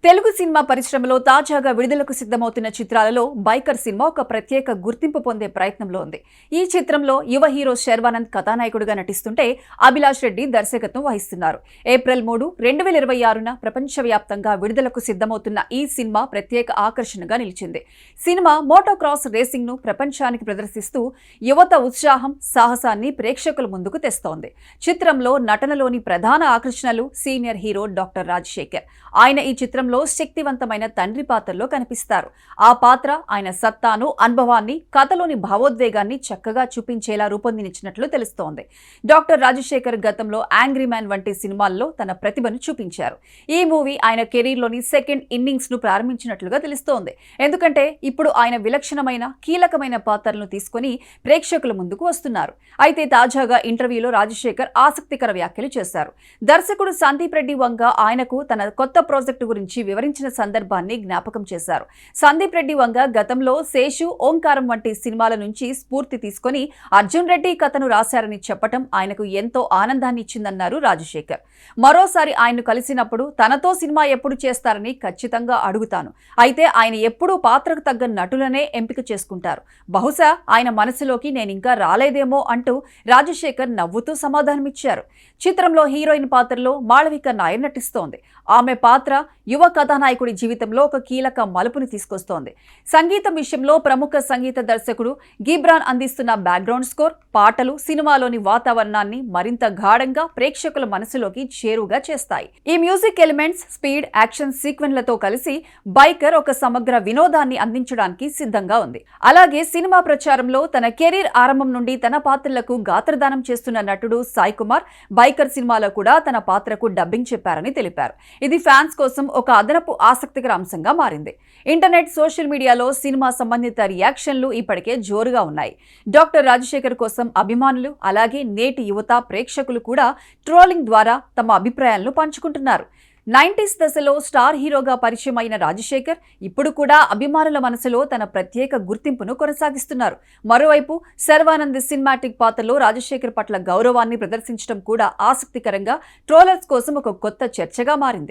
Telugu cinema పరిశ్రమలో తాజాగా విడుదలకు సిద్ధమవుతున్న చిత్రాలలో బైకర్ సినిమా ఒక ప్రత్యేక గుర్తింపు పొందే ప్రయత్నంలో ఉంది. ఈ చిత్రంలో యువ హీరో శర్వానంద్ కథానాయకుడిగా నటిస్తుంటే అభిలాష్ రెడ్డి దర్శకత్వం వహిస్తున్నారు. ఏప్రిల్ 3, 2026న ప్రపంచవ్యాప్తంగా విడుదలకు సిద్ధమవుతున్న ఈ సినిమా ప్రత్యేక ఆకర్షణగా నిలిచింది. సినిమా మోటోక్రాస్ రేసింగ్ ను ప్రపంచానికి ప్రదర్శిస్తూ యువత ఉత్సాహం, సాహసాన్ని ప్రేక్షకుల ముందుకు తెస్తోంది. చిత్రంలో నటనలోని ప్రధాన ఆకర్షణలు సీనియర్ హీరో డాక్టర్ రాజశేఖర్. ఆయన ఈ చిత్రంలో శక్తివంతమైన తండ్రి పాత్రలో కనిపిస్తారు. ఆ పాత్ర ఆయన సత్తాను, అనుభవాన్ని, కథలోని భావోద్వేగాన్ని చక్కగా చూపించేలా రూపొందించినట్లు తెలుస్తోంది. డాక్టర్ రాజశేఖర్ గతంలో యాంగ్రీ మ్యాన్ వంటి సినిమాల్లో తన ప్రతిభను చూపించారు. ఈ మూవీ ఆయన కెరీర్లోని సెకండ్ ఇన్నింగ్స్ ను ప్రారంభించినట్లుగా తెలుస్తోంది. ఎందుకంటే ఇప్పుడు ఆయన విలక్షణమైన, కీలకమైన పాత్రలను తీసుకుని ప్రేక్షకుల ముందుకు వస్తున్నారు. అయితే తాజాగా ఇంటర్వ్యూలో రాజశేఖర్ ఆసక్తికర వ్యాఖ్యలు చేశారు. దర్శకుడు సందీప్ రెడ్డి వంగ ఆయనకు తన కొత్త ప్రాజెక్టు గురించి వివరించిన సందర్భాన్ని జ్ఞాపకం చేశారు. సందీప్ రెడ్డి వంగ గతంలో శేషు, ఓంకారం వంటి సినిమాల నుంచి స్ఫూర్తి తీసుకుని అర్జున్ రెడ్డి కథను రాశారని చెప్పటం ఆయనకు ఎంతో ఆనందాన్ని ఇచ్చిందన్నారు రాజశేఖర్. మరోసారి ఆయన్ను కలిసినప్పుడు తనతో సినిమా ఎప్పుడు చేస్తారని ఖచ్చితంగా అడుగుతాను. అయితే ఆయన ఎప్పుడూ పాత్రకు తగ్గ నటులనే ఎంపిక చేసుకుంటారు. బహుశా ఆయన మనసులోకి నేనింకా రాలేదేమో అంటూ రాజశేఖర్ నవ్వుతూ సమాధానమిచ్చారు. చిత్రంలో హీరోయిన్ పాత్రలో మాళవిక నాయర్ నటిస్తోంది. ఆమె పాత్ర యువ కథానాయకుడి జీవితంలో ఒక కీలక మలుపుని తీసుకొస్తోంది. సంగీతం విషయంలో ప్రముఖ సంగీత దర్శకుడు గిబ్రాన్ అందిస్తున్న బ్యాక్గ్రౌండ్ స్కోర్, పాటలు సినిమాలోని వాతావరణాన్ని మరింత గాఢంగా ప్రేక్షకుల మనసులోకి చేరువుగా చేస్తాయి. ఈ మ్యూజిక్ ఎలిమెంట్స్, స్పీడ్, యాక్షన్ సీక్వెన్స్లతో కలిసి బైకర్ ఒక సమగ్ర వినోదాన్ని అందించడానికి సిద్ధంగా ఉంది. అలాగే సినిమా ప్రచారంలో తన కెరీర్ ఆరంభం నుండి తన పాత్రలకు గాత్రదానం చేస్తున్న నటుడు సాయి కుమార్ బైకర్ సినిమాలో కూడా తన పాత్రకు డబ్బింగ్ చెప్పారని తెలిపారు. ఇది ఫ్యాన్స్ కోసం ఒక అదనపు ఆసక్తికర అంశంగా మారింది. ఇంటర్నెట్, సోషల్ మీడియాలో సినిమా సంబంధిత రియాక్షన్లు ఇప్పటికే జోరుగా ఉన్నాయి. డాక్టర్ రాజశేఖర్ కోసం అభిమానులు, అలాగే నేటి యువత ప్రేక్షకులు కూడా ట్రోలింగ్ ద్వారా తమ అభిప్రాయాలను పంచుకుంటున్నారు. 90s దశలో స్టార్ హీరోగా పరిచయం అయిన రాజశేఖర్ ఇప్పుడు కూడా అభిమానుల మనసులో తన ప్రత్యేక గుర్తింపును కొనసాగిస్తున్నారు. మరోవైపు శర్వానంద్ సినిమాటిక్ పాత్రలో రాజశేఖర్ పట్ల గౌరవాన్ని ప్రదర్శించడం కూడా ఆసక్తికరంగా ట్రోలర్స్ కోసం ఒక కొత్త చర్చగా మారింది.